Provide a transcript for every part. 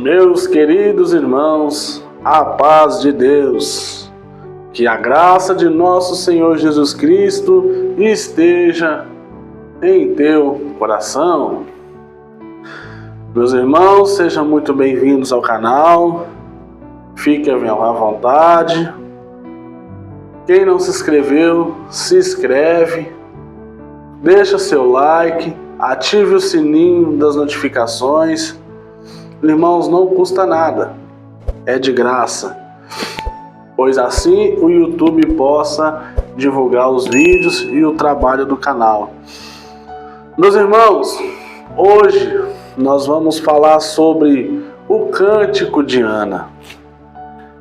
Meus queridos irmãos, a paz de Deus, que a graça de nosso Senhor Jesus Cristo esteja em teu coração. Meus irmãos, sejam muito bem-vindos ao canal, fiquem à vontade. Quem não se inscreveu, se inscreve, deixa seu like, ative o sininho das notificações. Irmãos, não custa nada, é de graça, pois assim o YouTube possa divulgar os vídeos e o trabalho do canal. Meus irmãos, hoje nós vamos falar sobre o Cântico de Ana.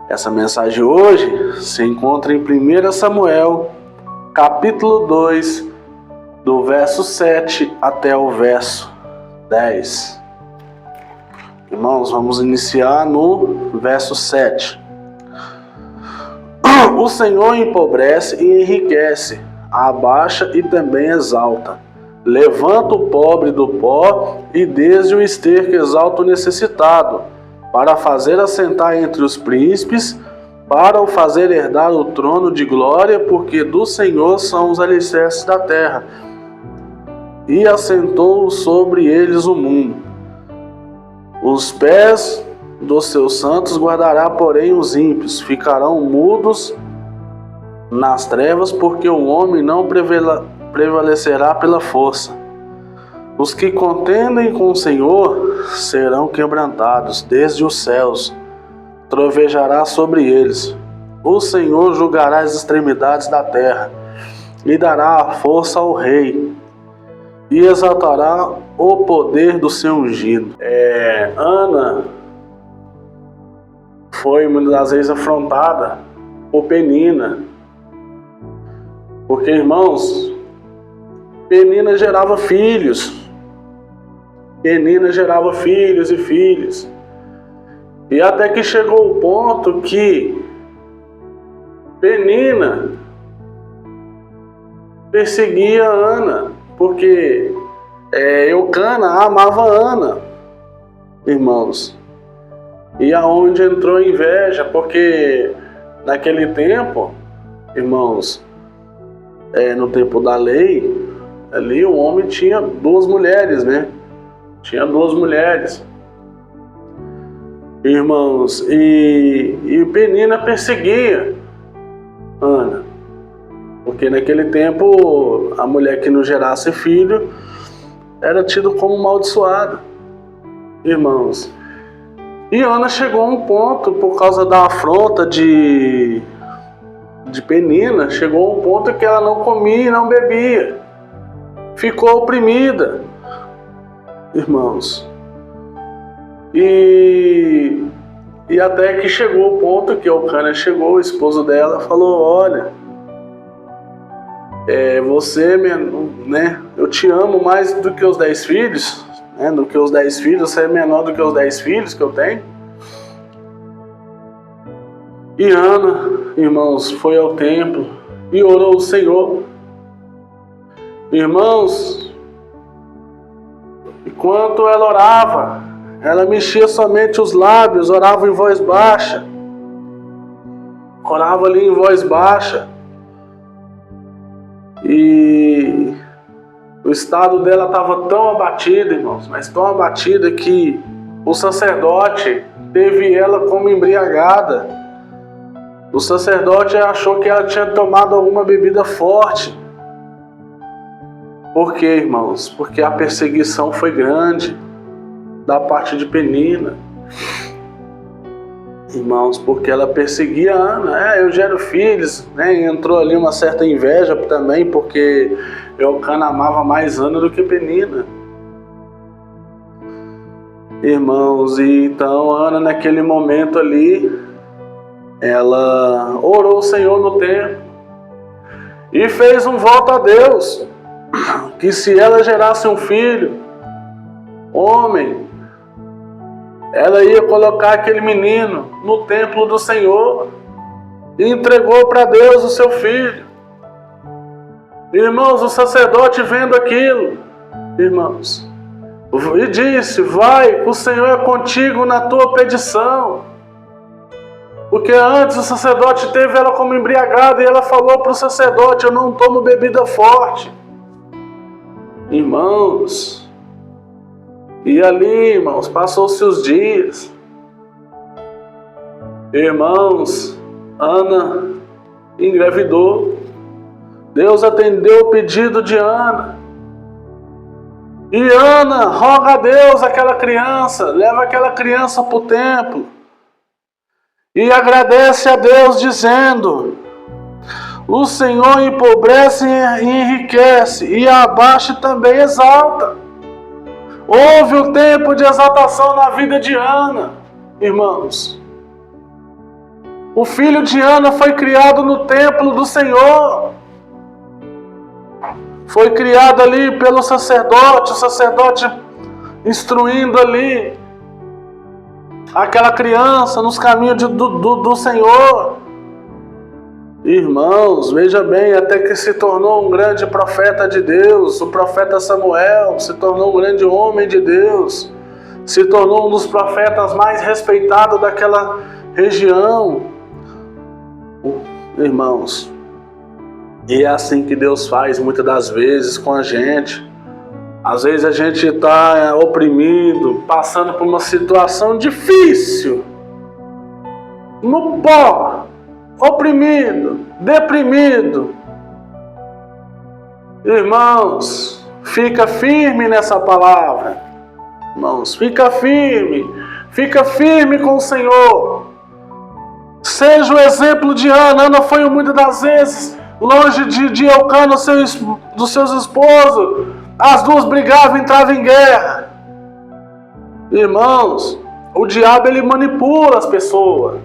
Essa mensagem hoje se encontra em 1 Samuel, capítulo 2, do verso 7 até o verso 10. Irmãos, vamos iniciar no verso 7. O Senhor empobrece e enriquece, abaixa e também exalta. Levanta o pobre do pó e desde o esterco exalta o necessitado, para fazer assentar entre os príncipes, para o fazer herdar o trono de glória, porque do Senhor são os alicerces da terra, e assentou sobre eles o mundo. Os pés dos seus santos guardará, porém, os ímpios ficarão mudos nas trevas, porque o homem não prevalecerá pela força. Os que contendem com o Senhor serão quebrantados desde os céus, trovejará sobre eles. O Senhor julgará as extremidades da terra e dará a força ao rei, e exaltará o poder do seu ungido. Ana foi muitas das vezes afrontada por Penina, porque, irmãos, Penina gerava filhos. Penina gerava filhos e filhos. E até que chegou o ponto que Penina perseguia Ana, porque Eucana amava Ana, irmãos. E aonde entrou a inveja, porque naquele tempo, irmãos, no tempo da lei, ali o homem tinha duas mulheres, né? Tinha duas mulheres, irmãos, e Penina perseguia Ana, porque naquele tempo a mulher que não gerasse filho era tido como amaldiçoada, irmãos. E Ana chegou a um ponto, por causa da afronta de Penina, chegou a um ponto que ela não comia e não bebia, ficou oprimida, irmãos. E até que chegou o ponto que Eucana chegou, o esposo dela, falou: olha, você, né, eu te amo mais do que os 10 filhos, né, do que os 10 filhos, você é menor do que os 10 filhos que eu tenho. E Ana, irmãos, foi ao templo e orou ao Senhor. Irmãos, enquanto ela orava, ela mexia somente os lábios, orava em voz baixa. Orava ali em voz baixa. E o estado dela estava tão abatido, irmãos, mas tão abatida, que o sacerdote teve ela como embriagada. O sacerdote achou que ela tinha tomado alguma bebida forte. Por quê, irmãos? Porque a perseguição foi grande da parte de Penina, irmãos, porque ela perseguia Ana. Eu gero filhos, né? Entrou ali uma certa inveja também, porque Eucana amava mais Ana do que Penina, irmãos. E então Ana, naquele momento ali, ela orou ao Senhor no templo e fez um voto a Deus, que se ela gerasse um filho, homem, ela ia colocar aquele menino no templo do Senhor, e entregou para Deus o seu filho. Irmãos, o sacerdote vendo aquilo, irmãos, E disse: vai, o Senhor é contigo na tua petição. Porque antes o sacerdote teve ela como embriagada e ela falou para o sacerdote: eu não tomo bebida forte. Irmãos, e ali, irmãos, passou-se os dias. Irmãos, Ana engravidou. Deus atendeu o pedido de Ana. E Ana roga a Deus aquela criança, leva aquela criança para o templo. E agradece a Deus dizendo: o Senhor empobrece e enriquece, e abaixa e também exalta. Houve um tempo de exaltação na vida de Ana, irmãos. O filho de Ana foi criado no templo do Senhor. Foi criado ali pelo sacerdote, o sacerdote instruindo ali aquela criança nos caminhos do Senhor. Irmãos, veja bem, até que se tornou um grande profeta de Deus, o profeta Samuel se tornou um grande homem de Deus, se tornou um dos profetas mais respeitados daquela região. Irmãos, e é assim que Deus faz muitas das vezes com a gente. Às vezes a gente está oprimido, passando por uma situação difícil, no pó, oprimido, deprimido. Irmãos, fica firme nessa palavra. Irmãos, fica firme com o Senhor. Seja o exemplo de Ana. Ana foi muitas das vezes longe de Eucana, dos seus esposos. As duas brigavam, entravam em guerra. Irmãos, o diabo ele manipula as pessoas.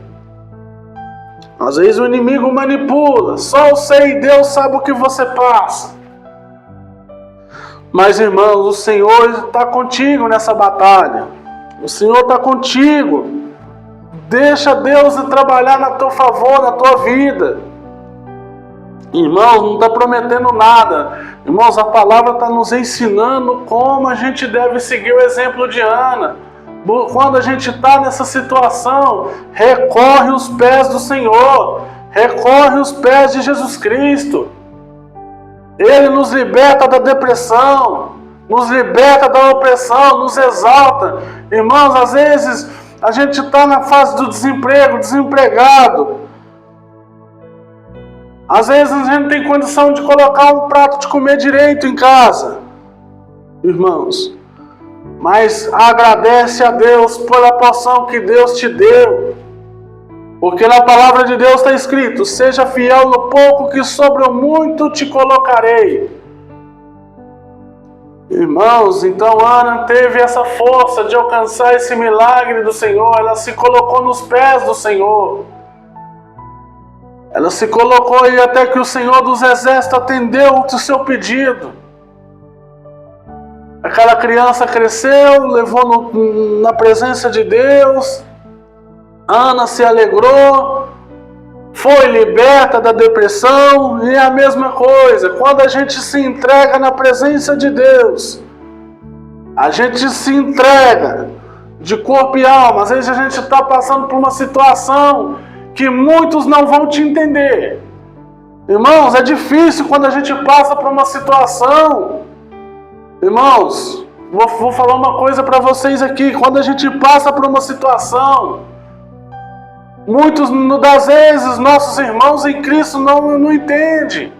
Às vezes o inimigo manipula. Só eu sei e Deus sabe o que você passa. Mas, irmãos, o Senhor está contigo nessa batalha. O Senhor está contigo. Deixa Deus trabalhar na teu favor, na tua vida. Irmãos, não está prometendo nada. Irmãos, a palavra está nos ensinando como a gente deve seguir o exemplo de Ana. Quando a gente está nessa situação, recorre aos pés do Senhor. Recorre aos pés de Jesus Cristo. Ele nos liberta da depressão, nos liberta da opressão, nos exalta. Irmãos, às vezes a gente está na fase do desemprego, desempregado. Às vezes a gente não tem condição de colocar um prato de comer direito em casa. Irmãos, mas agradece a Deus pela porção que Deus te deu. Porque na palavra de Deus está escrito: seja fiel no pouco, que sobre o muito te colocarei. Irmãos, então Ana teve essa força de alcançar esse milagre do Senhor. Ela se colocou nos pés do Senhor. Ela se colocou e até que o Senhor dos Exércitos atendeu o seu pedido. Aquela criança cresceu, levou na presença de Deus. Ana se alegrou, foi liberta da depressão. E é a mesma coisa, quando a gente se entrega na presença de Deus, a gente se entrega de corpo e alma. Às vezes a gente está passando por uma situação que muitos não vão te entender. Irmãos, é difícil quando a gente passa por uma situação. Irmãos, vou falar uma coisa para vocês aqui. Quando a gente passa por uma situação, muitos das vezes nossos irmãos em Cristo não entendem.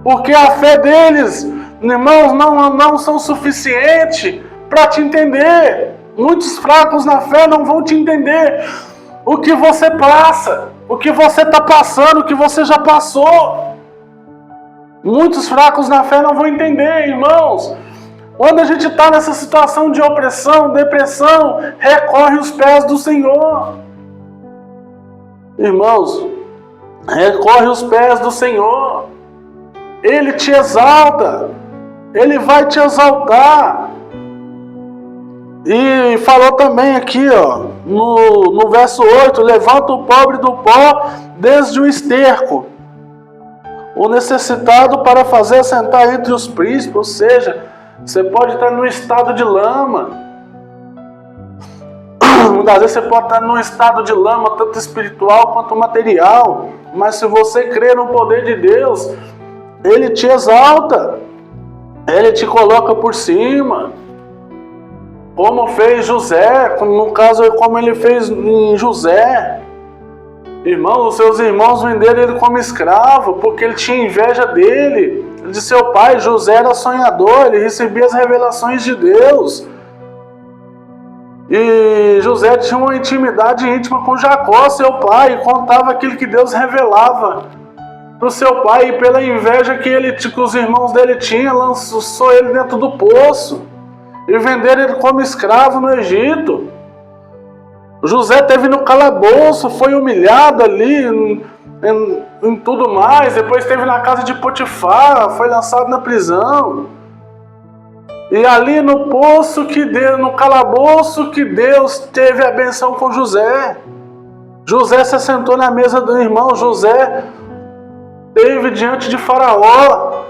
Porque a fé deles, irmãos, não são suficiente para te entender. Muitos fracos na fé não vão te entender o que você passa, o que você está passando, o que você já passou. Muitos fracos na fé não vão entender, irmãos. Quando a gente está nessa situação de opressão, depressão, recorre aos pés do Senhor. Irmãos, recorre aos pés do Senhor. Ele te exalta. Ele vai te exaltar. E falou também aqui, ó, no verso 8, levanta o pobre do pó desde o esterco, o necessitado para fazer sentar entre os príncipes. Ou seja, Você pode estar num estado de lama. Muitas vezes você pode estar num estado de lama, tanto espiritual quanto material. Mas se você crer no poder de Deus, Ele te exalta. Ele te coloca por cima. Como fez José, no caso, como Ele fez em José. Irmãos, os seus irmãos venderam ele como escravo, porque ele tinha inveja dele, de seu pai. José era sonhador, ele recebia as revelações de Deus. E José tinha uma intimidade íntima com Jacó, seu pai, e contava aquilo que Deus revelava para o seu pai. E pela inveja que os irmãos dele tinham, lançou ele dentro do poço e venderam ele como escravo no Egito. José teve no calabouço, foi humilhado ali em tudo mais. Depois esteve na casa de Potifar, foi lançado na prisão. E ali no poço no calabouço que Deus teve a benção com José. José se assentou na mesa do irmão. José esteve diante de Faraó.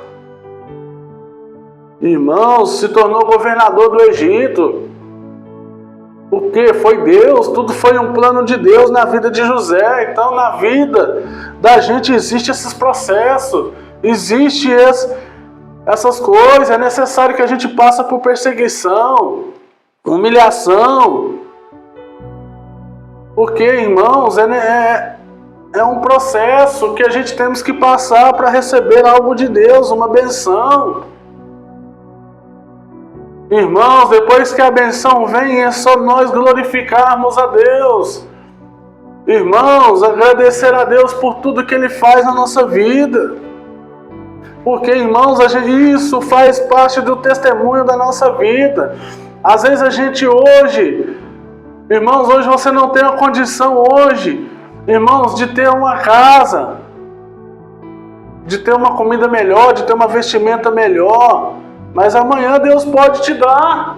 Irmãos, se tornou governador do Egito. Porque foi Deus, tudo foi um plano de Deus na vida de José. Então, na vida da gente existe esses processos, existe essas coisas. É necessário que a gente passe por perseguição, humilhação. Porque, irmãos, é um processo que a gente temos que passar para receber algo de Deus, uma benção. Irmãos, depois que a benção vem, é só nós glorificarmos a Deus. Irmãos, agradecer a Deus por tudo que Ele faz na nossa vida. Porque, irmãos, isso faz parte do testemunho da nossa vida. Às vezes a gente hoje, irmãos, hoje você não tem a condição hoje, irmãos, de ter uma casa, de ter uma comida melhor, de ter uma vestimenta melhor. Mas amanhã Deus pode te dar.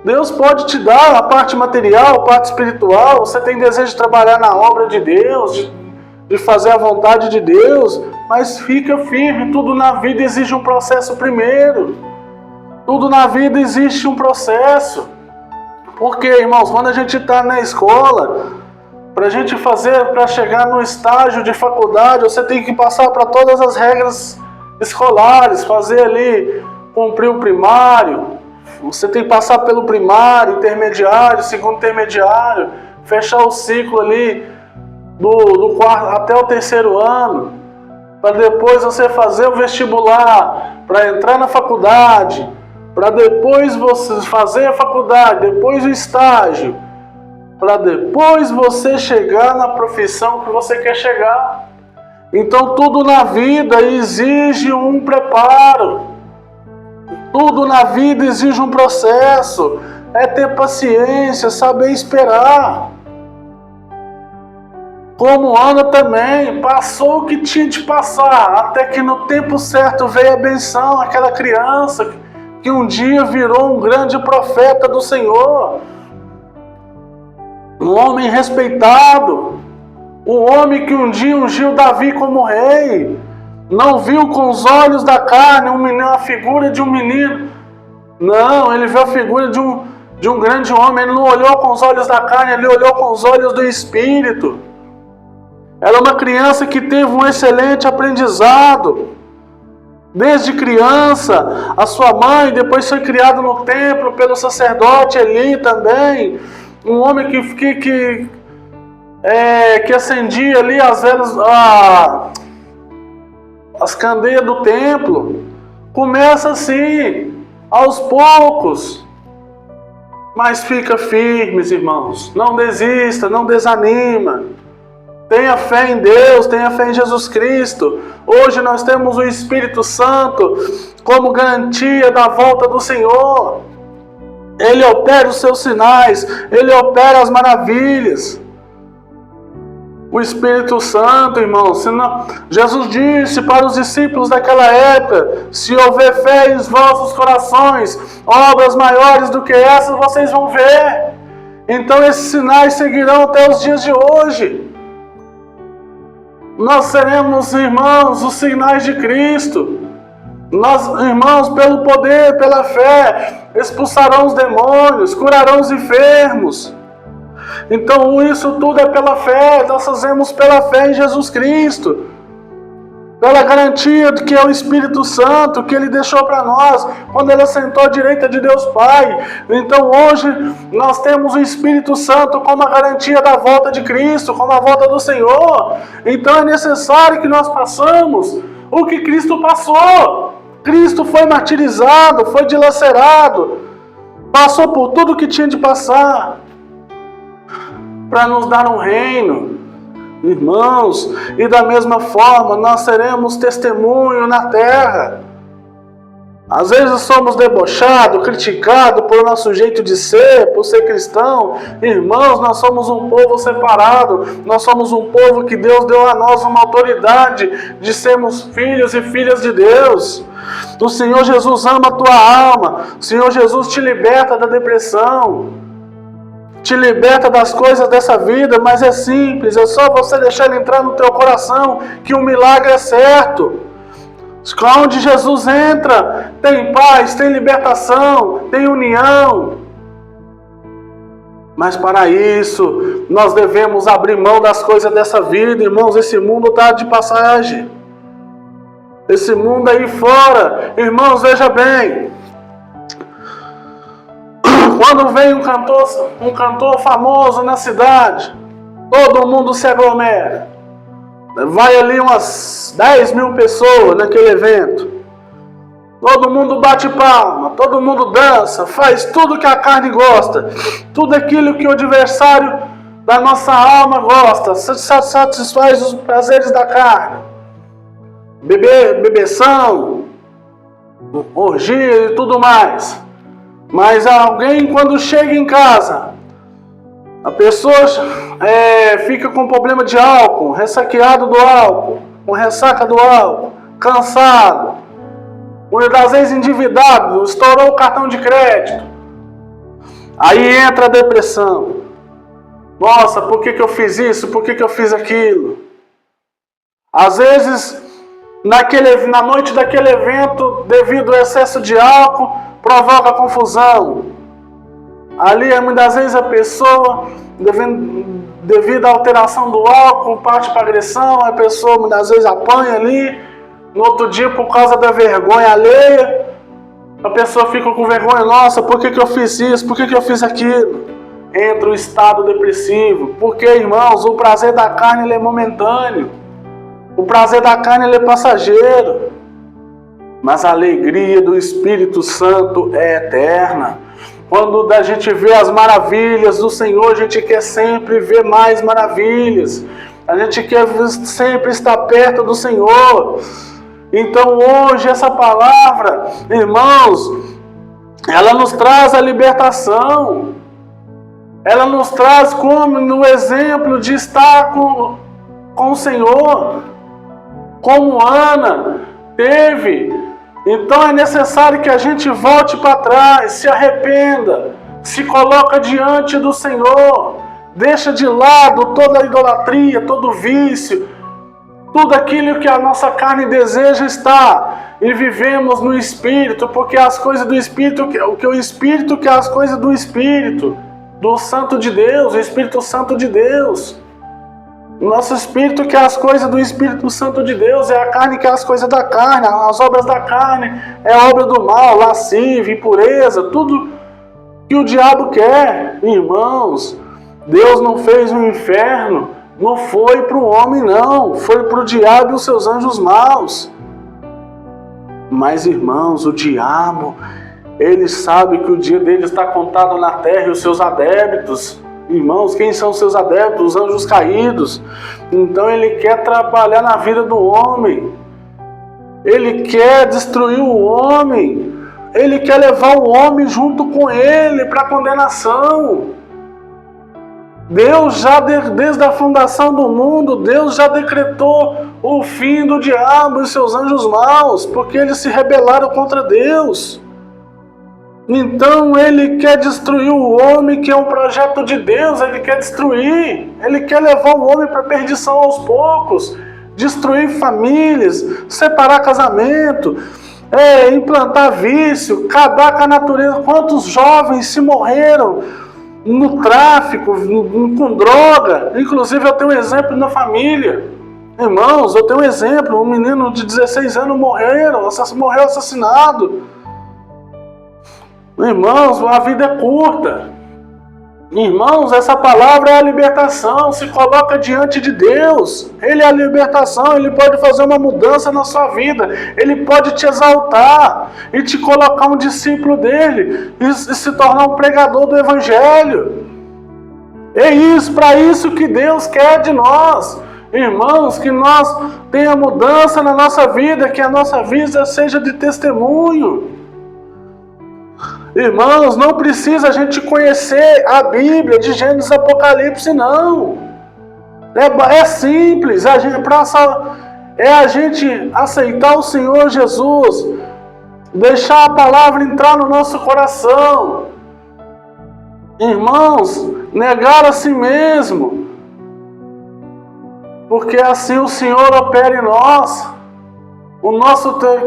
Deus pode te dar a parte material, a parte espiritual. Você tem desejo de trabalhar na obra de Deus, de fazer a vontade de Deus, mas fica firme. Tudo na vida exige um processo primeiro. Tudo na vida existe um processo. Porque, irmãos, quando a gente está na escola, para chegar no estágio de faculdade, você tem que passar para todas as regras escolares, fazer ali, cumprir o primário. Você tem que passar pelo primário, intermediário, segundo intermediário, fechar o ciclo ali do quarto até o terceiro ano, para depois você fazer o vestibular, para entrar na faculdade, para depois você fazer a faculdade, depois o estágio, para depois você chegar na profissão que você quer chegar. Então tudo na vida exige um preparo. Tudo na vida exige um processo. É ter paciência, saber esperar. Como Ana também, passou o que tinha de passar, até que no tempo certo veio a benção, aquela criança que um dia virou um grande profeta do Senhor. Um homem respeitado. O homem que um dia ungiu Davi como rei, não viu com os olhos da carne a figura de um menino. Não, ele viu a figura de um grande homem. Ele não olhou com os olhos da carne, ele olhou com os olhos do Espírito. Era uma criança que teve um excelente aprendizado. Desde criança, a sua mãe depois foi criada no templo pelo sacerdote Eli também. Um homem que acendia ali as velas, as candeias do templo. Começa assim, aos poucos. Mas fica firmes, irmãos. Não desista, não desanima. Tenha fé em Deus, tenha fé em Jesus Cristo. Hoje nós temos o Espírito Santo como garantia da volta do Senhor. Ele opera os seus sinais, Ele opera as maravilhas. O Espírito Santo, irmãos, Jesus disse para os discípulos daquela época: se houver fé em vossos corações, obras maiores do que essas vocês vão ver. Então esses sinais seguirão até os dias de hoje. Nós seremos, irmãos, os sinais de Cristo. Nós, irmãos, pelo poder, pela fé, expulsarão os demônios, curarão os enfermos. Então isso tudo é pela fé, nós fazemos pela fé em Jesus Cristo. Pela garantia de que é o Espírito Santo que Ele deixou para nós, quando Ele assentou à direita de Deus Pai. Então hoje nós temos o Espírito Santo como a garantia da volta de Cristo, como a volta do Senhor. Então é necessário que nós passamos o que Cristo passou. Cristo foi martirizado, foi dilacerado, passou por tudo que tinha de passar, para nos dar um reino, irmãos, e da mesma forma nós seremos testemunho na terra. Às vezes somos debochados, criticados por nosso jeito de ser, por ser cristão. Irmãos, nós somos um povo separado, nós somos um povo que Deus deu a nós uma autoridade de sermos filhos e filhas de Deus. O Senhor Jesus ama a tua alma, o Senhor Jesus te liberta da depressão, te liberta das coisas dessa vida, mas é simples, é só você deixar Ele entrar no teu coração, que o milagre é certo. Onde Jesus entra, tem paz, tem libertação, tem união. Mas para isso, nós devemos abrir mão das coisas dessa vida, irmãos. Esse mundo está de passagem. Esse mundo aí fora, irmãos, veja bem. Quando vem um cantor famoso na cidade, todo mundo se aglomera. Vai ali umas 10 mil pessoas naquele evento. Todo mundo bate palma, todo mundo dança, faz tudo que a carne gosta. Tudo aquilo que o adversário da nossa alma gosta, satisfaz os prazeres da carne. Bebeção, orgia e tudo mais. Mas alguém, quando chega em casa, a pessoa fica com problema de álcool, ressaqueado do álcool, com ressaca do álcool, cansado, muitas vezes endividado, estourou o cartão de crédito. Aí entra a depressão. Nossa, por que eu fiz isso? Por que eu fiz aquilo? Às vezes, na noite daquele evento, devido ao excesso de álcool, provoca confusão. Ali, muitas vezes, a pessoa, devido à alteração do álcool, parte para agressão, a pessoa, muitas vezes, apanha ali. No outro dia, por causa da vergonha alheia, a pessoa fica com vergonha. Nossa, por que eu fiz isso? Por que eu fiz aquilo? Entra o estado depressivo. Porque, irmãos, o prazer da carne ele é momentâneo. O prazer da carne ele é passageiro. Mas a alegria do Espírito Santo é eterna. Quando a gente vê as maravilhas do Senhor, a gente quer sempre ver mais maravilhas. A gente quer sempre estar perto do Senhor. Então hoje essa palavra, irmãos, ela nos traz a libertação. Ela nos traz como no exemplo de estar com o Senhor. Como Ana teve. Então é necessário que a gente volte para trás, se arrependa, se coloca diante do Senhor, deixa de lado toda a idolatria, todo o vício, tudo aquilo que a nossa carne deseja estar, e vivemos no Espírito, porque as coisas do Espírito, o Espírito que é as coisas do Espírito, do Santo de Deus, o Espírito Santo de Deus. Nosso espírito que é as coisas do Espírito Santo de Deus, é a carne que é as coisas da carne, as obras da carne é a obra do mal, lascívia, impureza, tudo que o diabo quer. Irmãos, Deus não fez o inferno, não foi para o homem não, foi para o diabo e os seus anjos maus. Mas irmãos, o diabo, ele sabe que o dia dele está contado na terra e os seus adeptos. Irmãos, quem são os seus adeptos? Os anjos caídos. Então ele quer trabalhar na vida do homem. Ele quer destruir o homem. Ele quer levar o homem junto com ele para a condenação. Deus já, desde a fundação do mundo, Deus já decretou o fim do diabo e seus anjos maus, porque eles se rebelaram contra Deus. Então ele quer destruir o homem, que é um projeto de Deus. Ele quer destruir, ele quer levar o homem para a perdição aos poucos, destruir famílias, separar casamento. implantar vício, acabar com a natureza. Quantos jovens se morreram no tráfico, com droga? Inclusive eu tenho um exemplo na família. Irmãos, eu tenho um exemplo, um menino de 16 anos morreu assassinado. Irmãos, a vida é curta. Irmãos, essa palavra é a libertação. Se coloca diante de Deus. Ele é a libertação. Ele pode fazer uma mudança na sua vida. Ele pode te exaltar e te colocar um discípulo dele e se tornar um pregador do Evangelho. É isso, para isso que Deus quer de nós. Irmãos, que nós tenha mudança na nossa vida, que a nossa vida seja de testemunho. Irmãos, não precisa a gente conhecer a Bíblia de Gênesis e Apocalipse, não. É simples, a gente aceitar o Senhor Jesus, deixar a palavra entrar no nosso coração. Irmãos, negar a si mesmo, porque assim o Senhor opera em nós.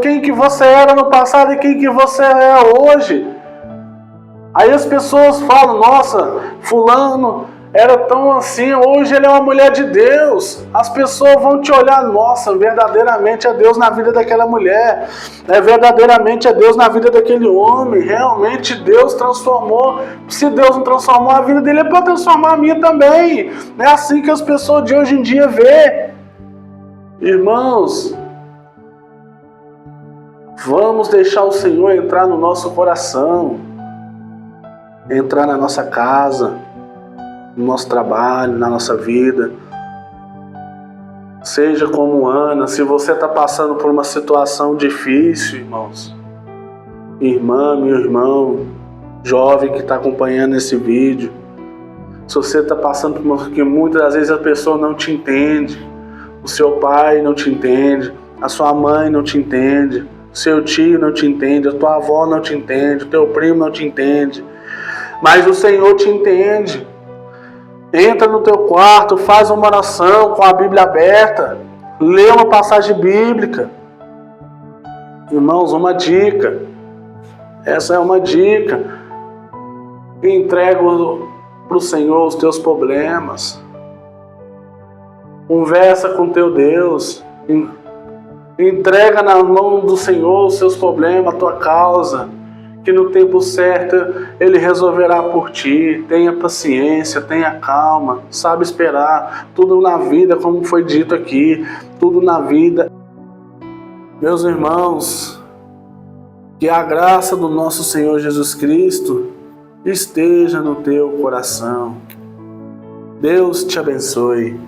Quem que você era no passado e quem que você é hoje. Aí as pessoas falam, nossa, fulano era tão assim, hoje ele é uma mulher de Deus. As pessoas vão te olhar, nossa, verdadeiramente é Deus na vida daquela mulher, verdadeiramente é Deus na vida daquele homem, realmente Deus transformou. Se Deus não transformou a vida dele, é para transformar a minha também. É assim que as pessoas de hoje em dia vê. Irmãos, vamos deixar o Senhor entrar no nosso coração, entrar na nossa casa, no nosso trabalho, na nossa vida. Seja como Ana, se você está passando por uma situação difícil, irmãos, irmã, meu irmão, jovem que está acompanhando esse vídeo, se você está passando por uma que muitas das vezes a pessoa não te entende, o seu pai não te entende, a sua mãe não te entende, o seu tio não te entende, a tua avó não te entende, o teu primo não te entende, mas o Senhor te entende. Entra no teu quarto, faz uma oração com a Bíblia aberta, lê uma passagem bíblica. Irmãos, uma dica. Essa é uma dica. Entrega para o Senhor os teus problemas. Conversa com teu Deus. Entrega na mão do Senhor os seus problemas, a tua causa. Que no tempo certo Ele resolverá por ti. Tenha paciência, tenha calma, sabe esperar. Tudo na vida, como foi dito aqui, tudo na vida. Meus irmãos, que a graça do nosso Senhor Jesus Cristo esteja no teu coração. Deus te abençoe.